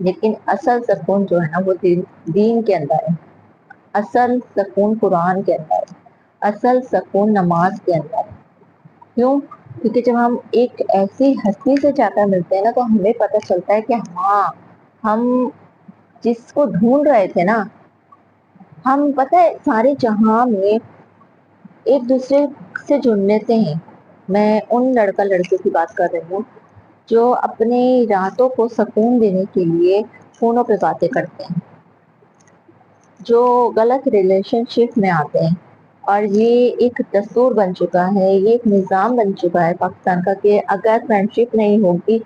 لیکن اصل سکون جو ہے نا وہ دین کے اندر ہے، اصل سکون قرآن کے اندر ہے، اصل سکون نماز کے اندر ہے۔ کیوں؟ کیونکہ جب ہم ایک ایسی ہستی سے جا کر ملتے ہیں نا تو ہمیں پتہ چلتا ہے کہ ہاں، ہم جس کو ڈھونڈ رہے تھے نا، ہم پتہ ہے سارے جہاں میں ایک دوسرے سے جڑ لیتے ہیں۔ میں ان لڑکا لڑکی کی بات کر رہی ہوں جو اپنے راتوں کو سکون دینے کے لیے فونوں پہ باتیں کرتے ہیں، جو غلط ریلیشن شپ میں آتے ہیں، اور یہ ایک دستور بن چکا ہے، یہ ایک نظام بن چکا ہے پاکستان کا کہ اگر فرینڈ شپ نہیں ہوگی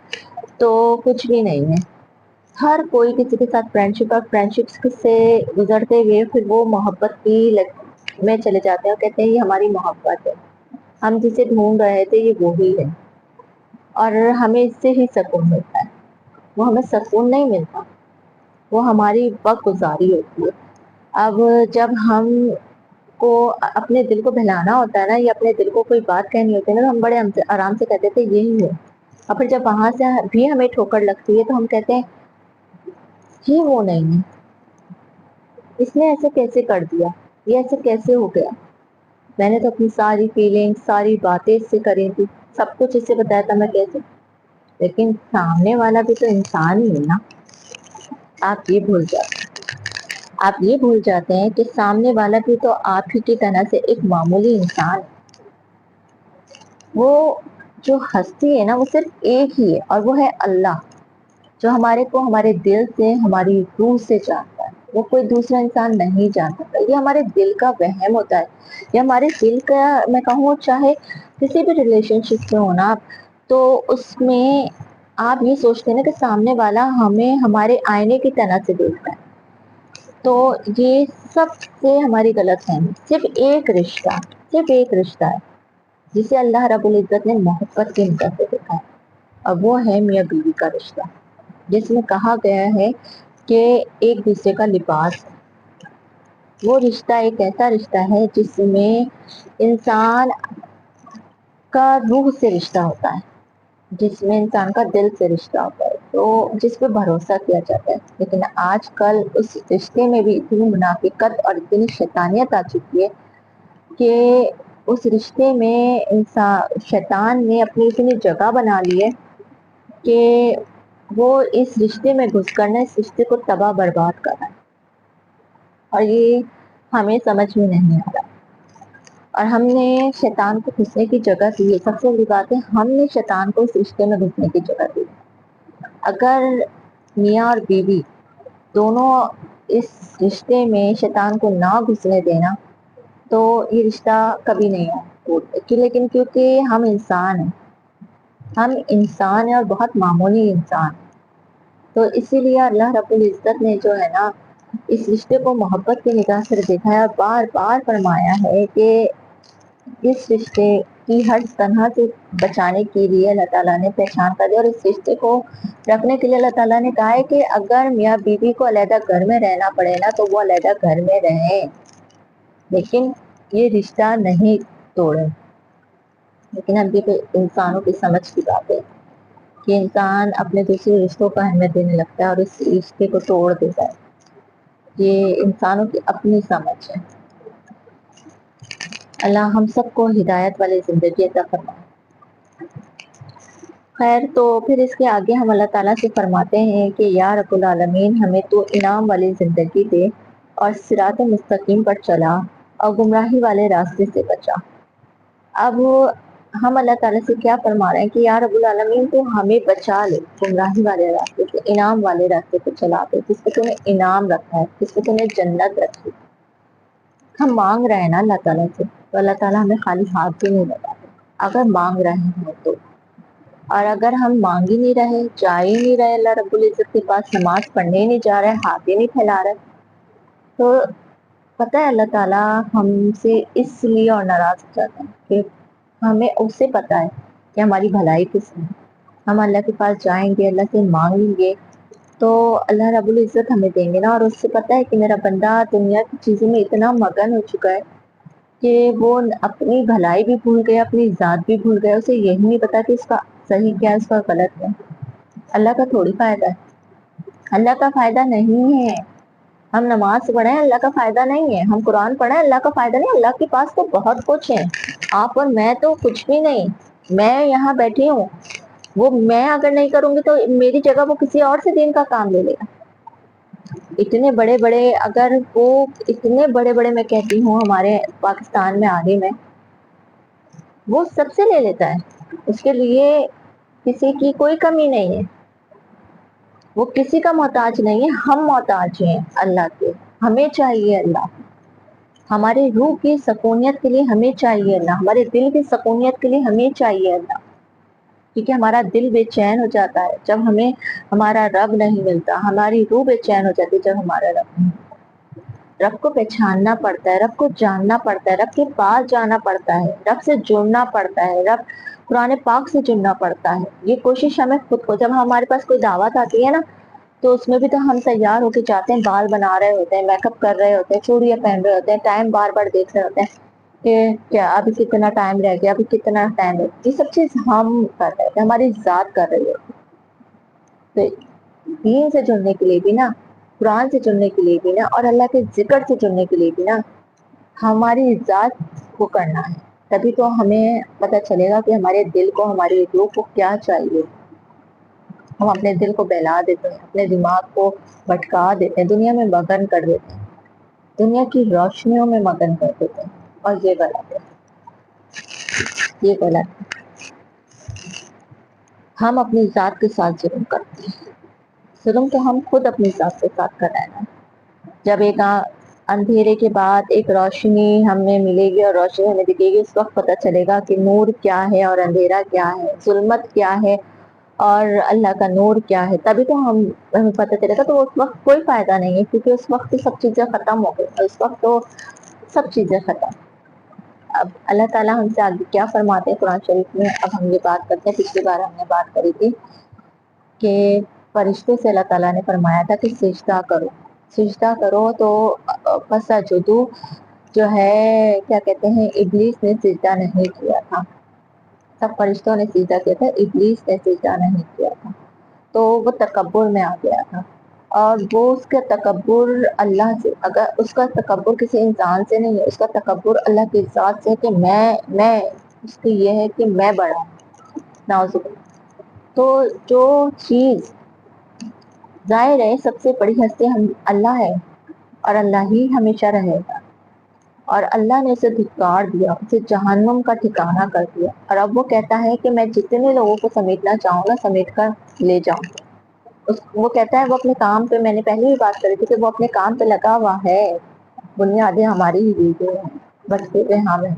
تو کچھ بھی نہیں ہے۔ ہر کوئی کسی کے ساتھ فرینڈ شپ، اور فرینڈ شپ سے گزرتے ہوئے پھر وہ محبت کی میں چلے جاتے ہیں اور کہتے ہیں یہ ہماری محبت ہے، ہم جسے ڈھونڈ رہے تھے یہ وہی ہے، اور ہمیں اس سے ہی سکون ملتا ہے۔ وہ ہمیں سکون نہیں ملتا، وہ ہماری وقت گزاری ہوتی ہے۔ اب جب ہم کو اپنے دل کو بہلانا ہوتا ہے نا، یا اپنے دل کو کوئی بات کہنی ہوتی ہے نا، تو ہم بڑے آرام سے کہتے تھے یہی ہے، اور پھر جب وہاں سے بھی ہمیں ٹھوکر لگتی ہے تو ہم کہتے ہیں یہ وہ نہیں ہے، اس نے ایسے کیسے کر دیا، یہ ایسے کیسے ہو گیا، میں نے تو اپنی ساری فیلنگ ساری باتیں اس سے کری تھی، سب کچھ اس سے بتایا تھا، میں کیسے، لیکن سامنے والا بھی تو انسان ہی ہے نا۔ آپ یہ بھول جاتے ہیں کہ سامنے والا بھی تو آپ ہی کی طرح سے ایک معمولی انسان ہے۔ وہ جو ہستی ہے نا وہ صرف ایک ہی ہے، اور وہ ہے اللہ، جو ہمارے کو ہمارے دل سے ہماری روح سے جانتا ہے، وہ کوئی دوسرا انسان نہیں جان سکتا۔ یہ ہمارے دل کا وہم ہوتا ہے، یہ ہمارے دل کا، میں کہوں چاہے کسی بھی ریلیشن شپ میں ہونا آپ، تو اس میں آپ یہ سوچتے ہیں نا کہ سامنے والا ہمیں ہمارے آئینے کی طرح سے دیکھتا ہے، تو یہ سب سے ہماری غلط ہے۔ صرف ایک رشتہ ہے جسے اللہ رب العزت نے محبت کی نگاہ سے دیکھا ہے، اور وہ ہے میاں بیوی کا رشتہ، جس میں کہا گیا ہے کہ ایک دوسرے کا لباس ہے۔ وہ رشتہ ایک ایسا رشتہ ہے جس میں انسان کا روح سے رشتہ ہوتا ہے، جس میں انسان کا دل سے رشتہ ہوتا ہے، تو جس پہ بھروسہ کیا جاتا ہے۔ لیکن آج کل اس رشتے میں بھی اتنی منافقت اور اتنی شیطانیت آ چکی ہے کہ اس رشتے میں انسان شیطان نے اپنی اتنی جگہ بنا لی ہے کہ وہ اس رشتے میں گھس کرنا، اس رشتے کو تباہ برباد کرنا ہے، اور یہ ہمیں سمجھ میں نہیں آ رہا، اور ہم نے شیطان کو گھسنے کی جگہ دی ہے۔ سب سے بڑی بات ہے ہم نے شیطان کو اس رشتے میں گھسنے کی جگہ دی۔ اگر میاں اور بیوی دونوں اس رشتے میں شیطان کو نہ گھسنے دینا تو یہ رشتہ کبھی نہیں ہوتا، لیکن کیونکہ ہم انسان ہیں اور بہت معمولی انسان، تو اسی لیے اللہ رب العزت نے جو ہے نا اس رشتے کو محبت کی نگاہ سے دیکھا ہے، اور بار بار فرمایا ہے کہ اس رشتے کی ہر طرح سے بچانے کے لیے اللہ تعالیٰ نے پہچان کر دیا، اور اس رشتے کو رکھنے کے لیے اللہ تعالیٰ نے کہا ہے کہ اگر میاں بیوی کو علیحدہ گھر میں رہنا پڑے نا تو وہ علیحدہ گھر میں رہیں، لیکن یہ رشتہ نہیں توڑے۔ لیکن اب یہ انسانوں کی سمجھ کی بات ہے کہ انسان اپنے دوسرے رشتوں کو اہمیت دینے لگتا ہے اور اس رشتے کو توڑ دیتا ہے۔ یہ انسانوں کی اپنی سمجھ ہے۔ اللہ ہم سب کو ہدایت والی زندگی عطا فرمائے۔ خیر، تو پھر اس کے آگے ہم اللہ تعالیٰ سے فرماتے ہیں کہ یا رب العالمین ہمیں تو انعام والی زندگی دے، اور صراط مستقیم پر چلا، اور گمراہی والے راستے سے بچا۔ اب ہم اللہ تعالیٰ سے کیا فرما رہے ہیں کہ یا رب العالمین تو ہمیں بچا لے گمراہی والے راستے سے، انعام والے راستے پہ چلا دے، جس پہ تم نے انعام رکھا ہے، جس پہ تم نے جنت رکھی۔ ہم مانگ رہے ہیں نا اللہ تعالیٰ سے، تو اللہ تعالیٰ ہمیں خالی ہاتھ بھی نہیں لگاتے اگر مانگ رہے ہیں تو، اور اگر ہم مانگ ہی نہیں رہے، جا ہی نہیں رہے اللہ رب العزت کے پاس، نماز پڑھنے ہی نہیں جا رہے، ہاتھ ہی نہیں پھیلا رہے، تو پتہ ہے اللہ تعالیٰ ہم سے اس لیے اور ناراض ہو جاتے ہیں کہ ہمیں اس سے پتہ ہے کہ ہماری بھلائی کس میں ہے۔ ہم اللہ کے پاس جائیں گے، اللہ سے مانگیں گے تو اللہ رب العزت ہمیں دیں گے نا، اور اس سے پتہ ہے کہ میرا بندہ دنیا کی چیزوں میں اتنا مگن ہو چکا ہے کہ وہ اپنی بھلائی بھی بھول گیا، اپنی ذات بھی بھول گیا، اسے یہی نہیں پتا کہ اس کا صحیح کیا ہے، اس کا غلط کیا ہے۔ اللہ کا تھوڑی فائدہ ہے، اللہ کا فائدہ نہیں ہے. ہم نماز پڑھیں اللہ کا فائدہ نہیں ہے, ہم قرآن پڑھیں اللہ کا فائدہ نہیں. اللہ کے پاس تو بہت کچھ ہے, آپ اور میں تو کچھ بھی نہیں. میں یہاں بیٹھی ہوں, وہ میں اگر نہیں کروں گی تو میری جگہ وہ کسی اور سے دین کا کام لے لے گا. اتنے بڑے بڑے, اگر وہ اتنے بڑے بڑے میں کہتی ہوں ہمارے پاکستان میں عالم ہے, وہ سب سے لے لیتا ہے, اس کے لیے کسی کی کوئی کمی نہیں ہے. وہ کسی کا محتاج نہیں ہے, ہم محتاج ہیں اللہ کے. ہمیں چاہیے اللہ, ہماری روح کی سکونیت کے لیے ہمیں چاہیے اللہ, ہمارے دل کی سکونیت کے لیے ہمیں چاہیے اللہ. کیونکہ ہمارا دل بے چین ہو جاتا ہے جب ہمیں ہمارا رب نہیں ملتا, ہماری روح بے چین ہو جاتی ہے جب ہمارا رب نہیں. رب کو پہچاننا پڑتا ہے, رب کو جاننا پڑتا ہے, رب کے پاس جانا پڑتا ہے, رب سے جڑنا پڑتا ہے, رب قرآن پاک سے جڑنا پڑتا ہے. یہ کوشش ہمیں خود کو, جب ہمارے پاس کوئی دعوت آتی ہے نا تو اس میں بھی تو ہم تیار ہو کے جاتے ہیں, بال بنا رہے ہوتے ہیں, میک اپ کر رہے ہوتے ہیں, چوڑیاں پہن رہے ہوتے ہیں, ٹائم بار بار دیکھ رہے ہوتے ہیں کہ کیا ابھی کتنا ٹائم رہ گیا, ابھی کتنا ٹائم رہ گیا. یہ سب چیز ہم کر رہے تھے, ہماری ذات کر رہی ہوتی. تو دین سے جڑنے کے لیے بھی نا, قرآن سے جڑنے کے لیے بھی نا, اور اللہ کے ذکر سے جڑنے کے لیے بھی نا ہماری ذات کو کرنا ہے. تبھی تو ہمیں پتہ چلے گا کہ ہمارے دل کو, ہماری روح کو کیا چاہیے. ہم اپنے دل کو بہلا دیتے ہیں, اپنے دماغ کو بھٹکا دیتے ہیں, دنیا میں مگن کر دیتے ہیں, دنیا کی روشنیوں میں مگن کر دیتے ہیں. اور یہ غلط ہے, یہ غلط ہے. ہم اپنی ذات کے ساتھ ظلم کرتے ہیں, ظلم تو ہم خود اپنی ذات کے ساتھ کر رہے ہیں. جب ایک اندھیرے کے بعد ایک روشنی ہمیں ملے گی اور روشنی ہمیں دکھے گی, اس وقت پتہ چلے گا کہ نور کیا ہے اور اندھیرا کیا ہے, ظلمت کیا ہے اور اللہ کا نور کیا ہے. تبھی تو ہمیں پتہ چلے گا. تو اس وقت کوئی فائدہ نہیں ہے, کیونکہ اس وقت سب چیزیں ختم ہو گئی, اس وقت تو سب چیزیں ختم. اب اللہ تعالیٰ ہم سے آگے کیا فرماتے ہیں قرآن شریف میں, اب ہم یہ بات کرتے ہیں. پچھلی بار ہم نے بات کری تھی کہ فرشتوں سے اللہ تعالیٰ نے فرمایا تھا کہ سجدہ کرو, سجدہ کرو. تو فسجدوا جو ہے کیا کہتے ہیں, ابلیس نے سجدہ نہیں کیا تھا. سب فرشتوں نے سجدہ کیا تھا, ابلیس نے سجدہ نہیں کیا تھا. تو وہ تکبر میں آ گیا تھا, اور وہ اس کا تکبر اللہ سے, اگر اس کا تکبر کسی انسان سے نہیں ہے, اس کا تکبر اللہ کی ذات سے, کہ میں اس کی یہ ہے کہ میں بڑا ہوں. نعوذ باللہ. تو جو چیز ظاہر ہے سب سے بڑی ہستی ہم اللہ ہے, اور اللہ ہی ہمیشہ رہے گا, اور اللہ نے اسے دھکار دیا, اسے جہنم کا ٹھکانہ کر دیا. اور اب وہ کہتا ہے کہ میں جتنے لوگوں کو سمیٹنا چاہوں گا سمیٹ کر لے جاؤں. وہ کہتا ہے وہ اپنے کام پہ, میں نے پہلے بھی بات کری تھی کہ وہ اپنے کام پہ لگا ہوا ہے, بنیادیں ہماری ہی دی گئی ہیں, بچے پہ ہم ہیں.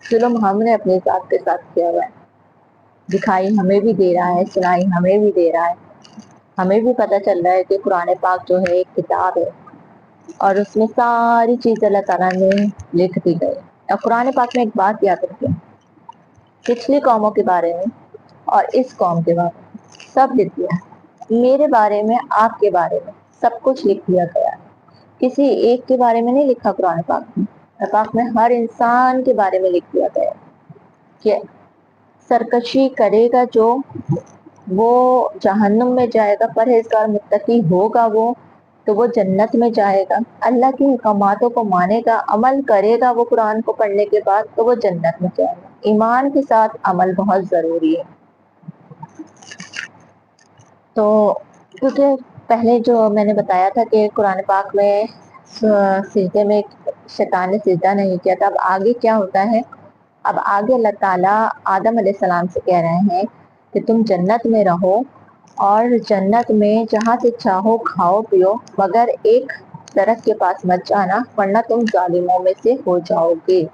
ظلم ہم نے اپنی ذات کے ساتھ کیا ہوا ہے. دکھائی ہمیں بھی دے رہا ہے, سنائی ہمیں بھی دے رہا ہے. ہمیں بھی پتہ چل رہا ہے کہ قرآن پاک جو ہے ایک کتاب ہے, اور اس میں ساری چیز اللہ تعالیٰ نے لکھ دی گئی. اور قرآن پاک میں ایک بات یاد رکھیں, پچھلی قوموں کے بارے میں اور اس قوم کے بارے میں سب لکھ دیا. میرے بارے میں, آپ کے بارے میں سب کچھ لکھ دیا گیا. کسی ایک کے بارے میں نہیں لکھا قرآن پاک میں. قرآن پاک میں ہر انسان کے بارے میں لکھ دیا گیا کہ سرکشی کرے گا جو, وہ جہنم میں جائے گا. پرہیزگار متقی ہوگا وہ, تو وہ جنت میں جائے گا. اللہ کی حکماتوں کو مانے گا, عمل کرے گا وہ قرآن کو پڑھنے کے بعد, تو وہ جنت میں جائے گا. ایمان کے ساتھ عمل بہت ضروری ہے. تو کیونکہ پہلے جو میں نے بتایا تھا کہ قرآن پاک میں سجدے میں شیطان نے سجدہ نہیں کیا تھا. اب آگے کیا ہوتا ہے, اب آگے اللہ تعالیٰ آدم علیہ السلام سے کہہ رہے ہیں کہ تم جنت میں رہو, اور جنت میں جہاں سے چاہو کھاؤ پیو, مگر ایک درخت کے پاس مت جانا ورنہ تم ظالموں میں سے ہو جاؤ گے.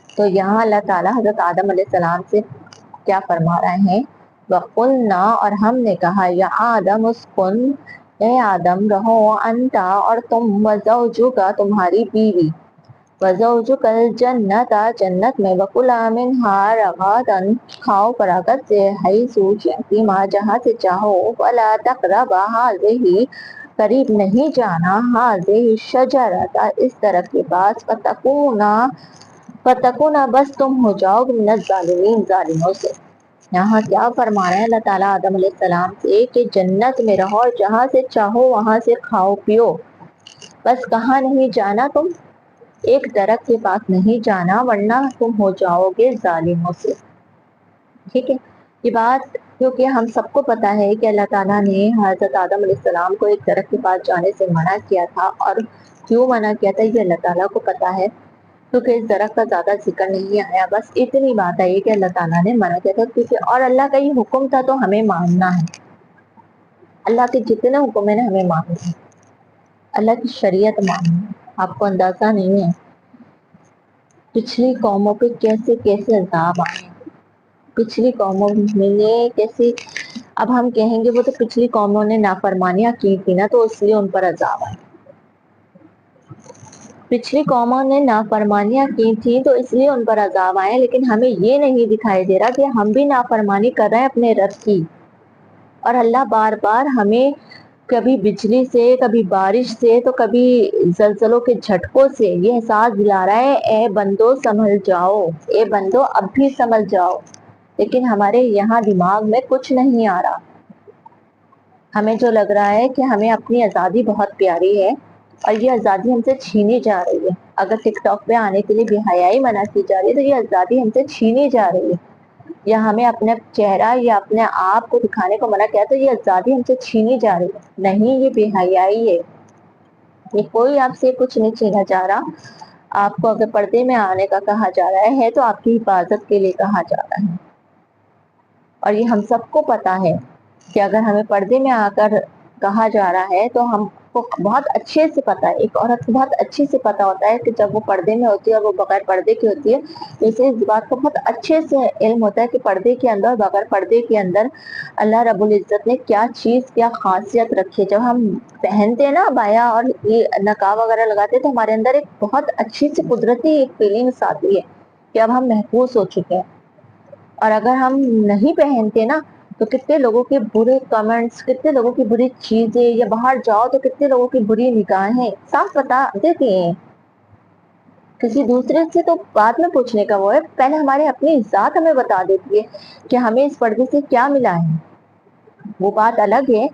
تو یہاں اللہ تعالیٰ حضرت آدم علیہ السلام سے کیا فرما رہے ہیں, وَقُلْنَا, اور ہم نے کہا, یا آدم اسکن, اے آدم رہو, انتا, اور تم, وزوجک, تمہاری بیوی, وزوجک الجنت, جنت میں, وَكُلَا مِنْهَا رَغَدًا, کھاؤ فراغت سے, حیث شئتما, جہاں سے چاہو, وَلَا تَقْرَبَا هَٰذِهِ, قریب نہیں جانا, هَٰذِهِ الشَّجَرَةَ, اس درخت کے پاس, فتکونا, بس تم ہو جاؤ گے, من الظالمین, ظالموں سے. یہاں کیا فرما رہے ہیں اللہ تعالیٰ آدم علیہ السلام سے کہ جنت میں رہو اور جہاں سے چاہو وہاں سے کھاؤ پیو، بس کہاں نہیں جانا، تم ایک درخت کے پاس نہیں جانا ورنہ تم ہو جاؤ گے ظالموں سے۔ ٹھیک ہے، یہ بات کیونکہ ہم سب کو پتا ہے کہ اللہ تعالیٰ نے حضرت آدم علیہ السلام کو ایک درخت کے پاس جانے سے منع کیا تھا، اور کیوں منع کیا تھا یہ اللہ تعالیٰ کو پتا ہے، کیونکہ اس درخت کا زیادہ ذکر نہیں آیا، بس اتنی بات آئی کہ اللہ تعالیٰ نے منع کیا تھا، کیونکہ اور اللہ کا یہ حکم تھا تو ہمیں ماننا ہے، اللہ کے جتنے حکم ہیں ہمیں ماننا ہے، اللہ کی شریعت ماننا ہے۔ آپ کو اندازہ نہیں ہے پچھلی قوموں پہ کیسے کیسے عذاب آئے، پچھلی قوموں میں کیسے، اب ہم کہیں گے وہ تو پچھلی قوموں نے نافرمانیاں کی تھی نا تو اس لیے ان پر عذاب آئے، پچھلی قوموں نے نافرمانیاں کی تھی تو اس لیے ان پر عذاب آئے، لیکن ہمیں یہ نہیں دکھائی دے رہا کہ ہم بھی نافرمانی کر رہے ہیں اپنے رب کی، اور اللہ بار بار ہمیں کبھی بجلی سے، کبھی بارش سے، تو کبھی زلزلوں کے جھٹکوں سے یہ احساس دلا رہا ہے اے بندو سنبھل جاؤ، اے بندو اب بھی سنبھل جاؤ، لیکن ہمارے یہاں دماغ میں کچھ نہیں آ رہا، ہمیں جو لگ رہا ہے کہ ہمیں اپنی آزادی بہت پیاری ہے اور یہ آزادی ہم سے چھینی جا رہی ہے، اگر ٹک ٹاک پہ آنے کے لیے بے حیائی منع کی جا رہی ہے تو یہ آزادی ہم سے چھینی جا رہی ہے، یا ہمیں اپنا چہرہ یا اپنے آپ کو دکھانے کو منع کیا تو یہ آزادی ہم سے چھینی جا رہی ہے، نہیں یہ بے حیائی ہے، یہ کوئی آپ سے کچھ نہیں چھینا جا رہا، آپ کو اگر پردے میں آنے کا کہا جا رہا ہے تو آپ کی حفاظت کے لیے کہا جا رہا ہے، اور یہ ہم سب کو پتا ہے کہ اگر ہمیں پردے میں آ کر کہا جا رہا ہے تو ہم کو بہت اچھے سے پتا ہے، ایک عورت کو بہت اچھے سے پتا ہوتا ہے کہ جب وہ پردے میں ہوتی ہے اور وہ بغیر پردے کی ہوتی ہے، تو اسے اس بات کو بہت اچھے سے علم ہوتا ہے کہ پردے کے اندر بغیر پردے کے اندر اللہ رب العزت نے کیا چیز کیا خاصیت رکھی ہے، جب ہم پہنتے ہیں نا بایا اور یہ نقاب وغیرہ لگاتے ہیں تو ہمارے اندر ایک بہت اچھی سی قدرتی ایک فیلنگس آتی ہے کہ اب ہم محفوظ ہو چکے ہیں، اور اگر ہم نہیں پہنتے نا تو کتنے لوگوں کے برے کمنٹس، کتنے لوگوں کی بری چیزیں، یا باہر جاؤ تو کتنے لوگوں کی بری نگاہیں صاف بتا دیتی ہیں، کسی دوسرے سے تو بعد میں پوچھنے کا وہ ہے، پہلے ہمارے اپنی ذات ہمیں بتا دیتی ہے کہ ہمیں اس پردے سے کیا ملا ہے، وہ بات الگ ہے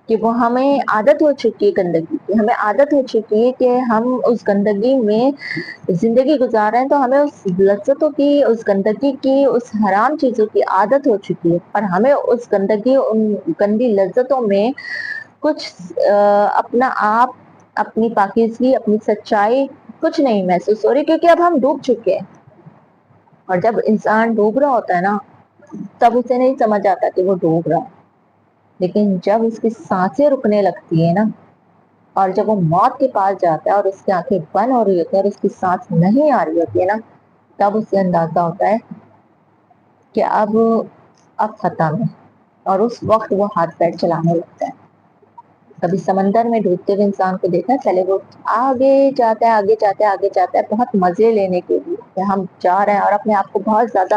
کہ وہ ہمیں عادت ہو چکی ہے گندگی کی، ہمیں عادت ہو چکی ہے کہ ہم اس گندگی میں زندگی گزار رہے ہیں، تو ہمیں اس لذتوں کی، اس گندگی کی، اس حرام چیزوں کی عادت ہو چکی ہے، اور ہمیں اس گندگی، ان گندی لذتوں میں کچھ اپنا آپ، اپنی پاکیزگی، اپنی سچائی کچھ نہیں محسوس ہو رہی، کیونکہ اب ہم ڈوب چکے ہیں، اور جب انسان ڈوب رہا ہوتا ہے نا تب اسے نہیں سمجھ آتا کہ وہ ڈوب رہا ہے، لیکن جب اس کی سانسیں رکنے لگتی ہے نا، اور جب وہ موت کے پاس جاتا ہے اور اس کی آنکھیں بند ہو رہی ہوتی ہے اور اس کی سانس نہیں آ رہی ہوتی ہے نا، تب اسے اندازہ ہوتا ہے کہ اب ختم ہے، اور اس وقت وہ ہاتھ پیر چلانے لگتا ہے۔ کبھی سمندر میں ڈوبتے ہوئے انسان کو دیکھا، چلے وہ آگے جاتا ہے، آگے جاتا ہے، آگے جاتا ہے، بہت مزے لینے کے لیے کہ ہم جا رہے ہیں، اور اپنے آپ کو بہت زیادہ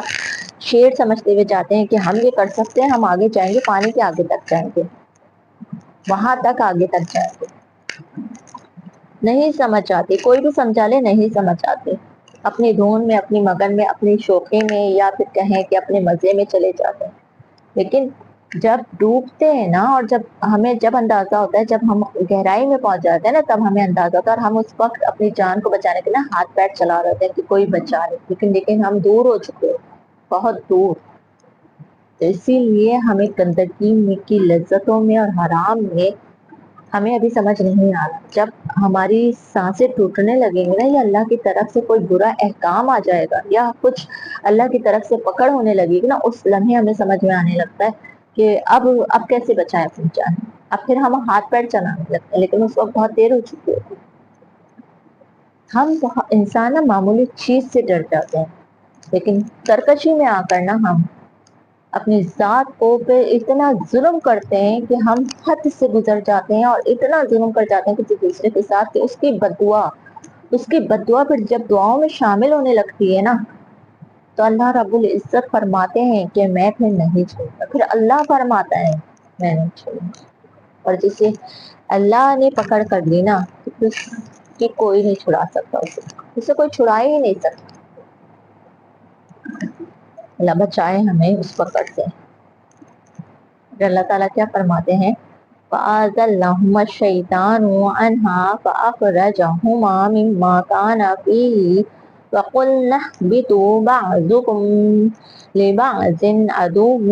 شیر سمجھتے ہوئے جاتے ہیں کہ ہم یہ کر سکتے ہیں، ہم آگے جائیں گے، پانی کے آگے تک جائیں گے، وہاں تک آگے تک جائیں گے، نہیں سمجھ آتے، کوئی بھی سمجھا لے نہیں سمجھ آتے، اپنی دھن میں، اپنی مگن میں، اپنی شوخی میں، یا پھر کہیں کہ اپنے مزے میں چلے جاتے ہیں، لیکن جب ڈوبتے ہیں نا، اور جب ہمیں جب اندازہ ہوتا ہے، جب ہم گہرائی میں پہنچ جاتے ہیں نا، تب ہمیں اندازہ ہوتا ہے، اور ہم اس وقت اپنی جان کو بچانے کے لیے ہاتھ پیر چلا رہے ہوتے ہیں کہ کوئی بچا لے، لیکن ہم دور ہو چکے، بہت دور، تو اسی لیے ہمیں گندگی کی لذتوں میں اور حرام میں ہمیں ابھی سمجھ نہیں آ رہا، جب ہماری سانسیں ٹوٹنے لگیں گی نا، یا اللہ کی طرف سے کوئی برا احکام آ جائے گا، یا کچھ اللہ کی طرف سے پکڑ ہونے لگے گی نا، اس لمحے ہمیں سمجھ میں آنے لگتا ہے کہ اب کیسے بچائیں اپنی جان، اب پھر ہم ہاتھ پیر چلانے لگتے ہیں، لیکن اس وقت بہت دیر ہو چکی ہوتی ہے، ہم انسان نا معمولی چیز سے ڈر جاتے ہیں، لیکن سرکشی میں آ کر نا ہم اپنی ذات کو پہ اتنا ظلم کرتے ہیں کہ ہم حد سے گزر جاتے ہیں، اور اتنا ظلم کر جاتے ہیں کسی دوسرے کے ساتھ کہ اس کی بددعا پھر جب دعاؤں میں شامل ہونے لگتی ہے نا، تو اللہ رب العزت فرماتے ہیں کہ میں پھر نہیں چھوڑتا، پھر اللہ فرماتا ہے میں نہیں چھوڑوں، اور جسے اللہ نے پکڑ کر لی نا تو کہ کوئی نہیں چھڑا سکتا، اسے کوئی چھڑا ہی نہیں سکتا، اللہ بچائے ہمیں اس پکڑ سے۔ اللہ تعالیٰ کیا فرماتے ہیں، فَأَزَلَّهُمَا الشَّيْطَانُ عَنْهَا فَأَخْرَجَهُمَا مِمَّا كَانَا فِيهِ وَقُلْنَا اهْبِطُوا بَعْضُكُمْ لِبَعْضٍ عَدُوٌّ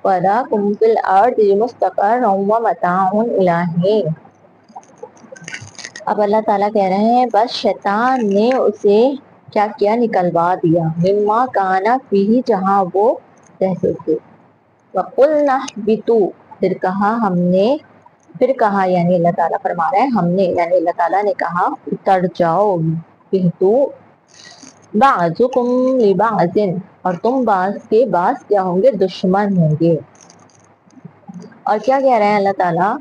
وَلَكُمْ فِي الْأَرْضِ مُسْتَقَرٌّ وَمَتَاعٌ إِلَىٰ حِينٍ۔ اب اللہ تعالیٰ کہہ رہے ہیں بس شیطان نے اسے کیا کیا، نکلوا دیا، مما کانا فیہ، جہاں وہ رہتے تھے، وَقُلْنَا اهْبِطُوا، پھر کہا یعنی اللہ تعالیٰ فرما رہے ہیں ہم نے، یعنی اللہ تعالیٰ نے کہا اتر جاؤ، اهْبِطُوا بَعْضُكُمْ لِبَعْضٍ، اور تم بعض کے بعض کیا ہوں گے، دشمن ہوں گے۔ اور کیا کہہ رہے ہیں اللہ تعالیٰ،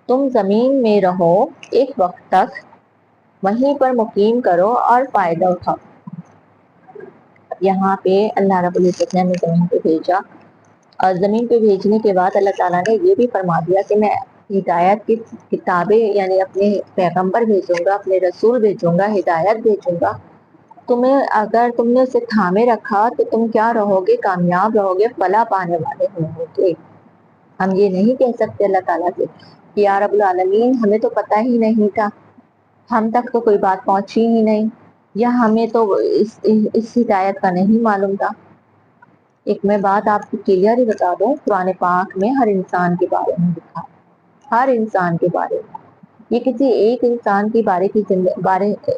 تم زمین میں رہو ایک وقت تک، وہیں پر مقیم کرو اور فائدہ اٹھاؤ۔ یہاں پہ اللہ رب العزت نے ہمیں زمین پہ بھیجا، اور زمین پہ بھیجنے کے بعد اللہ تعالیٰ نے یہ بھی فرما دیا کہ میں ہدایت کی کتابیں یعنی اپنے پیغمبر بھیجوں گا، اپنے رسول بھیجوں گا، ہدایت بھیجوں گا، تمہیں اگر تم نے اسے تھامے رکھا تو تم کیا رہو گے، کامیاب رہو گے، فلاح پانے والے ہو گے۔ ہم یہ نہیں کہہ سکتے اللہ تعالیٰ سے کہ یا رب العالمین ہمیں تو پتہ ہی نہیں تھا، ہم تک تو کوئی بات پہنچی ہی نہیں، یا ہمیں تو اس ہدایت کا نہیں معلوم تھا۔ ایک میں بات آپ کو کلیئر ہی بتا دوں، قرآن پاک میں ہر انسان کے بارے میں لکھا، ہر انسان کے بارے میں، یہ کسی ایک انسان کی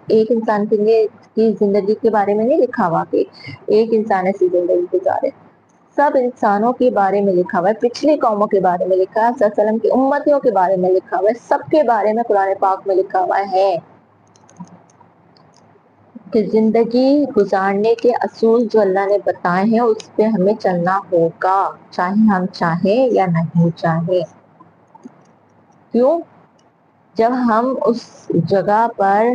ایک انسان کی زندگی کے بارے میں نہیں لکھا ہوا کہ ایک انسان ایسی زندگی گزارے، سب انسانوں کے بارے میں لکھا ہوا ہے، پچھلی قوموں کے بارے میں لکھا ہے، صلی اللہ علیہ وسلم کی امتیوں کے بارے میں لکھا ہوا ہے، سب کے بارے میں قرآن پاک میں لکھا ہوا ہے کہ زندگی گزارنے کے اصول جو اللہ نے بتائے ہیں اس پہ ہمیں چلنا ہوگا، چاہے ہم چاہیں یا نہیں چاہیں۔ کیوں؟ جب ہم اس جگہ پر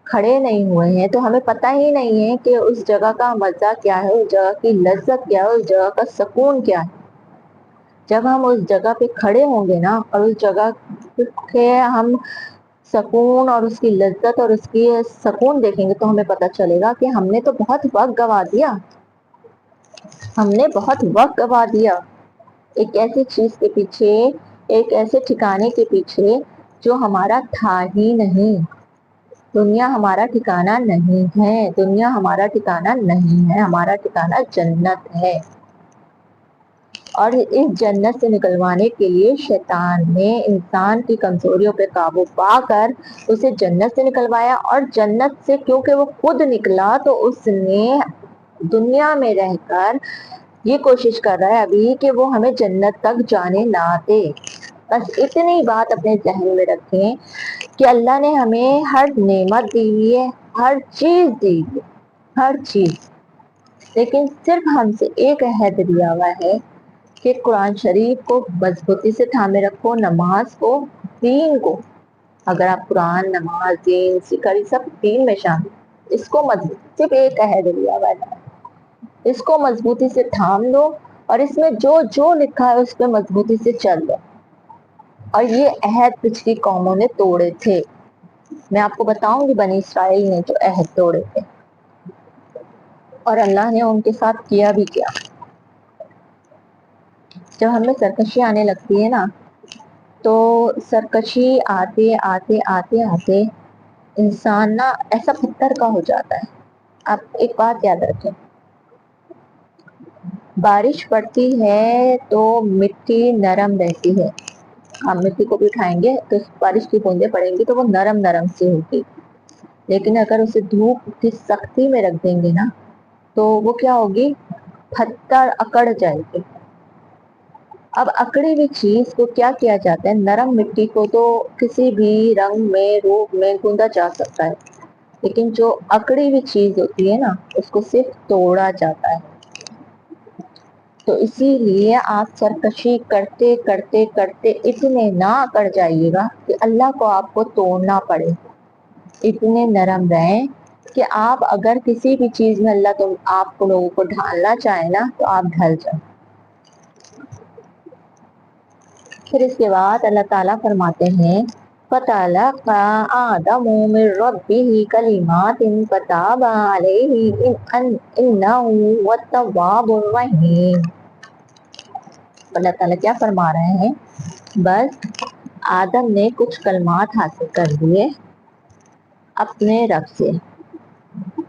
کھڑے نہیں ہوئے ہیں تو ہمیں پتہ ہی نہیں ہے کہ اس جگہ کا مزہ کیا ہے، اس جگہ کی لذت کیا ہے، اس جگہ کا سکون کیا ہے۔ جب ہم اس جگہ پہ کھڑے ہوں گے نا، اور اس جگہ کے ہم سکون اور اس کی لذت اور اس کی سکون دیکھیں گے تو ہمیں پتہ چلے گا کہ ہم نے تو بہت وقت گوا دیا، ہم نے بہت وقت گوا دیا ایک ایسی چیز کے پیچھے، ایک ایسے ٹھکانے کے پیچھے جو ہمارا تھا ہی نہیں۔ دنیا ہمارا ٹھکانہ نہیں ہے، دنیا ہمارا ٹھکانہ نہیں ہے، ہمارا ٹھکانہ جنت ہے۔ اور اس جنت سے نکلوانے کے لیے شیطان نے انسان کی کمزوریوں پہ قابو پا کر اسے جنت سے نکلوایا، اور جنت سے کیونکہ وہ خود نکلا تو اس نے دنیا میں رہ کر یہ کوشش کر رہا ہے ابھی کہ وہ ہمیں جنت تک جانے نہ دے۔ بس اتنی بات اپنے ذہن میں رکھیں کہ اللہ نے ہمیں ہر نعمت دی ہوئی ہے، ہر چیز دی ہوئی ہے، ہر چیز، لیکن صرف ہم سے ایک عہد لیا ہوا ہے کہ قرآن شریف کو مضبوطی سے تھامے رکھو، نماز کو، دین کو، اگر آپ قرآن، نماز، دین، ذکر، سب دین میں شامل، اس کو مضبوطی، صرف ایک عہد لیا ہوا ہے، اس کو مضبوطی سے تھام لو، اور اس میں جو جو لکھا ہے اس پہ مضبوطی سے چل لو۔ اور یہ عہد پچھلی قوموں نے توڑے تھے، میں آپ کو بتاؤں گی بنی اسرائیل نے جو عہد توڑے تھے، اور اللہ نے ان کے ساتھ کیا بھی کیا۔ جب ہمیں سرکشی آنے لگتی ہے نا، تو سرکشی آتے آتے آتے آتے انسان نا ایسا پتھر کا ہو جاتا ہے۔ آپ ایک بات یاد رکھیں، بارش پڑتی ہے تو مٹی نرم رہتی ہے، ہم مٹی کو بھی اٹھائیں گے تو بارش کی بوندیں پڑیں گی تو وہ نرم نرم سی ہوگی، لیکن اگر اسے دھوپ کی سختی میں رکھ دیں گے نا تو وہ کیا ہوگی، پتھر اکڑ جائے گی۔ اب اکڑی ہوئی چیز کو کیا کیا جاتا ہے، نرم مٹی کو تو کسی بھی رنگ میں، روپ میں گوندا جا سکتا ہے، لیکن جو اکڑی ہوئی چیز ہوتی ہے نا اس کو صرف توڑا جاتا ہے۔ تو اسی لیے آپ سرکشی کرتے کرتے کرتے اتنے نہ اکڑ جائیے گا کہ اللہ کو آپ کو توڑنا پڑے، اتنے نرم رہیں کہ آپ اگر کسی بھی چیز میں اللہ تو آپ کو لوگوں کو ڈھالنا چاہے نا تو آپ ڈھل جائیں۔ پھر اس کے بعد اللہ تعالیٰ فرماتے ہیں فتلقى آدم من ربه كلمات فتاب عليه إنه هو التواب الرحيم. اللہ تعالیٰ کیا فرما رہے ہیں؟ بس آدم نے کچھ کلمات حاصل کر لیے اپنے رب سے،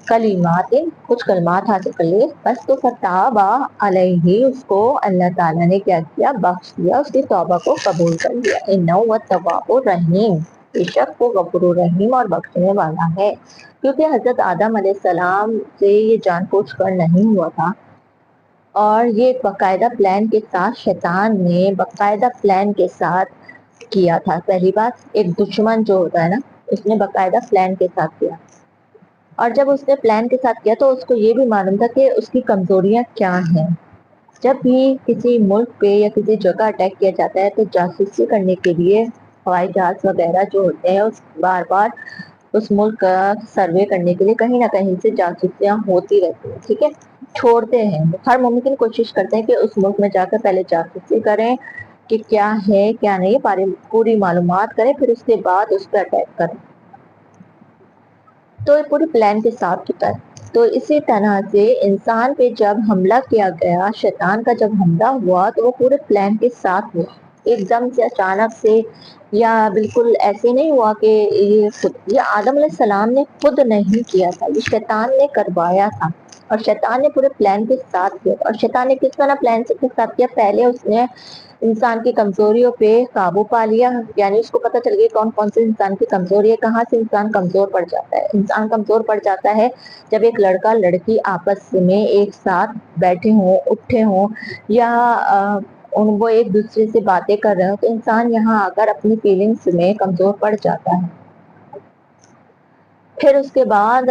کلمات، کچھ کلمات حاصل کر لیے بس، تو فتابا علیہ، اس کو اللہ تعالیٰ نے کیا کیا؟ بخش دیا، اس کی توبہ کو قبول کر لیا. انہ هو التواب الرحیم، بے شک وہ غفور الرحیم اور بخشنے والا ہے. کیونکہ حضرت آدم علیہ السلام سے یہ جان بوجھ کر نہیں ہوا تھا، اور یہ باقاعدہ پلان کے ساتھ، شیطان نے باقاعدہ پلان کے ساتھ کیا تھا. پہلی بات، ایک دشمن جو ہوتا ہے نا، اس نے باقاعدہ پلان کے ساتھ کیا، اور جب اس نے پلان کے ساتھ کیا تو اس کو یہ بھی معلوم تھا کہ اس کی کمزوریاں کیا ہیں. جب بھی کسی ملک پہ یا کسی جگہ اٹیک کیا جاتا ہے تو جاسوسی کرنے کے لیے ہوائی جہاز وغیرہ جو ہوتے ہیں اس بار بار اس ملک کا سروے کرنے کے لیے کہیں نہ کہیں سے جاسوسیاں ہوتی رہتی ہیں. ٹھیک ہے، چھوڑتے ہیں، ہر ممکن کوشش کرتے ہیں کہ اس ملک میں جا کر پہلے جاسوسی کریں کہ کیا ہے کیا نہیں، پوری معلومات کریں، پھر اس کے بعد اس پہ اٹیک کریں. تو یہ پوری پلان کے ساتھ ہوتا ہے. تو اسی طرح سے انسان پہ جب حملہ کیا گیا، شیطان کا جب حملہ ہوا تو وہ پورے پلان کے ساتھ ہوا، ایک دم سے اچانک سے، یا بالکل ایسے نہیں ہوا کہ یہ آدم علیہ السلام نے خود نہیں کیا تھا، یہ شیطان نے کروایا تھا. اور شیطان نے پورے پلان کے ساتھ کیا. اور شیطان نے کس طرح پلان کے ساتھ کیا؟ پہلے اس نے انسان کی کمزوریوں پہ قابو پا لیا، یعنی اس کو پتہ چل گیا کون کون سے انسان کی کمزوری ہے، کہاں سے انسان کمزور پڑ جاتا ہے. انسان کمزور پڑ جاتا ہے جب ایک لڑکا لڑکی آپس میں ایک ساتھ بیٹھے ہوں، اٹھے ہوں، یا وہ ایک دوسرے سے باتیں کر رہے ہوں، تو انسان یہاں آ کر اپنی فیلنگس میں کمزور پڑ جاتا ہے. پھر اس کے بعد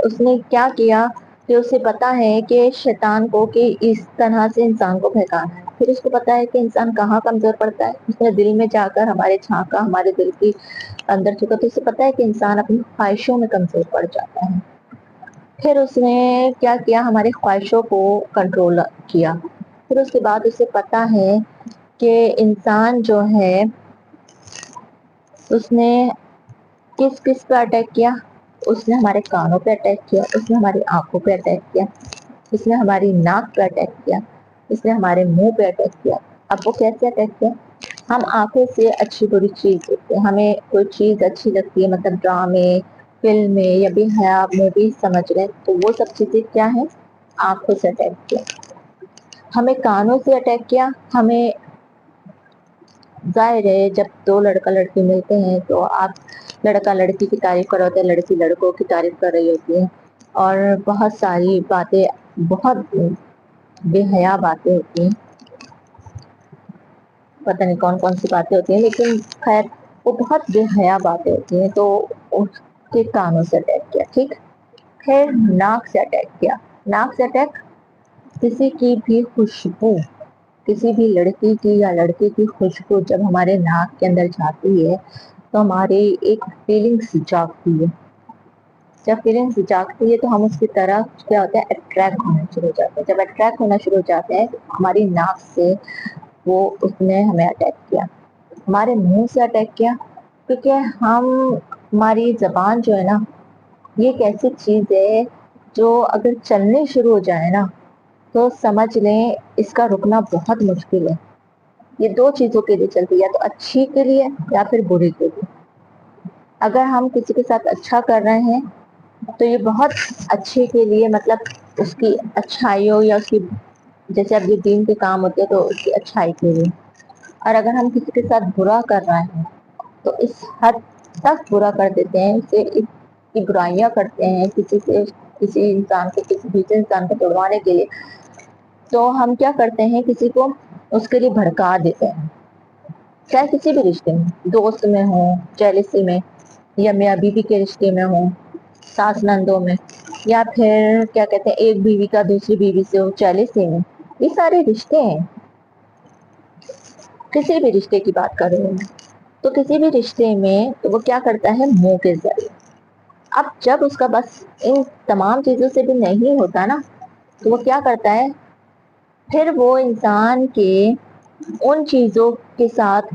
اس نے کیا کیا کہ اسے پتا ہے کہ شیطان کو کہ اس طرح سے انسان کو بہکانا ہے. پھر اس کو پتا ہے کہ انسان کہاں کمزور پڑتا ہے، اس نے دل میں جا کر ہمارے جھانکا، ہمارے دل کی اندر چکا، تو اسے پتا ہے کہ انسان اپنی خواہشوں میں کمزور پڑ جاتا ہے. پھر اس نے کیا کیا؟ ہماری خواہشوں کو کنٹرول کیا. پھر اس کے بعد اسے پتا ہے کہ انسان جو ہے اس نے کس کس پہ اٹیک کیا؟ اس نے ہمارے کانوں پہ اٹیک کیا، اس نے ہماری آنکھوں پہ اٹیک کیا، اس نے ہماری ناک پہ اٹیک کیا، اس نے ہمارے منہ پہ اٹیک کیا. اب وہ کیسے اٹیک کیا؟ ہم آنکھوں سے اچھی بری چیز دیکھتے ہیں، ہمیں کوئی چیز اچھی لگتی ہے، مطلب ڈرامے، فلمیں یا بھی حیا موویز سمجھ رہے، تو وہ سب چیزیں کیا ہیں؟ آنکھوں سے اٹیک کیا. ہمیں کانوں سے اٹیک کیا. ہمیں ظاہر ہے جب دو لڑکا لڑکی ملتے ہیں تو آپ لڑکا لڑکی کی تعریف کر رہے ہوتے ہیں، لڑکی لڑکوں کی تعریف کر رہی ہوتی ہے، اور بہت ساری باتیں، بہت بے حیا باتیں ہوتی ہیں، پتہ نہیں کون کون سی باتیں ہوتی ہیں، لیکن خیر وہ بہت بے حیا باتیں ہوتی ہیں. تو اس کے کانوں سے اٹیک کیا. ٹھیک، پھر ناک سے اٹیک کیا. ناک سے اٹیک، کسی کی بھی خوشبو، کسی بھی لڑکی کی یا لڑکے کی خوشبو جب ہمارے ناک کے اندر جاتی ہے تو ہماری ایک فیلنگس جاگتی ہے. جب فیلنگس جاگتی ہے تو ہم اس کی طرف کیا ہوتا ہے؟ اٹریکٹ ہونا شروع ہو جاتا ہے. جب اٹریکٹ ہونا شروع ہو جاتے ہیں ہماری ناک سے، وہ اس نے ہمیں اٹیک کیا. ہمارے منہ سے اٹیک کیا، کیونکہ ہماری زبان جو ہے نا، یہ ایک ایسی چیز ہے جو اگر چلنے شروع ہو جائے نا تو سمجھ لیں اس کا رکنا بہت مشکل ہے. یہ دو چیزوں کے لیے چلتی ہے، یا تو اچھی کے لیے یا پھر بری کے لیے. اگر ہم کسی کے ساتھ اچھا کر رہے ہیں تو یہ بہت اچھے کے لیے، مطلب اس کی اچھائیوں یا اس کی، جیسے اب یہ دین کے کام ہوتے ہیں تو اس کی اچھائی کے لیے. اور اگر ہم کسی کے ساتھ برا کر رہے ہیں تو اس حد تک برا کر دیتے ہیں، اسے کی برائیاں کرتے ہیں کسی سے، کسی انسان کو، کسی دوسرے انسان کو توڑوانے کے لیے، تو ہم کیا کرتے ہیں؟ کسی کو اس کے لیے بھڑکا دیتے ہیں. چاہے کسی بھی رشتے میں، دوست میں ہوں، جیلسی میں، یا میاں بیوی کے رشتے میں ہوں، ساس نندوں میں، یا پھر کیا کہتے ہیں ایک بیوی کا دوسری بیوی سے ہو، جیلسی میں. یہ سارے رشتے ہیں، کسی بھی رشتے کی بات کر رہے ہیں تو کسی بھی رشتے میں تو وہ کیا کرتا ہے؟ منہ کے ذریعے. اب جب اس کا بس ان تمام چیزوں سے بھی نہیں ہوتا نا تو وہ کیا کرتا ہے؟ پھر وہ انسان کے ان چیزوں کے ساتھ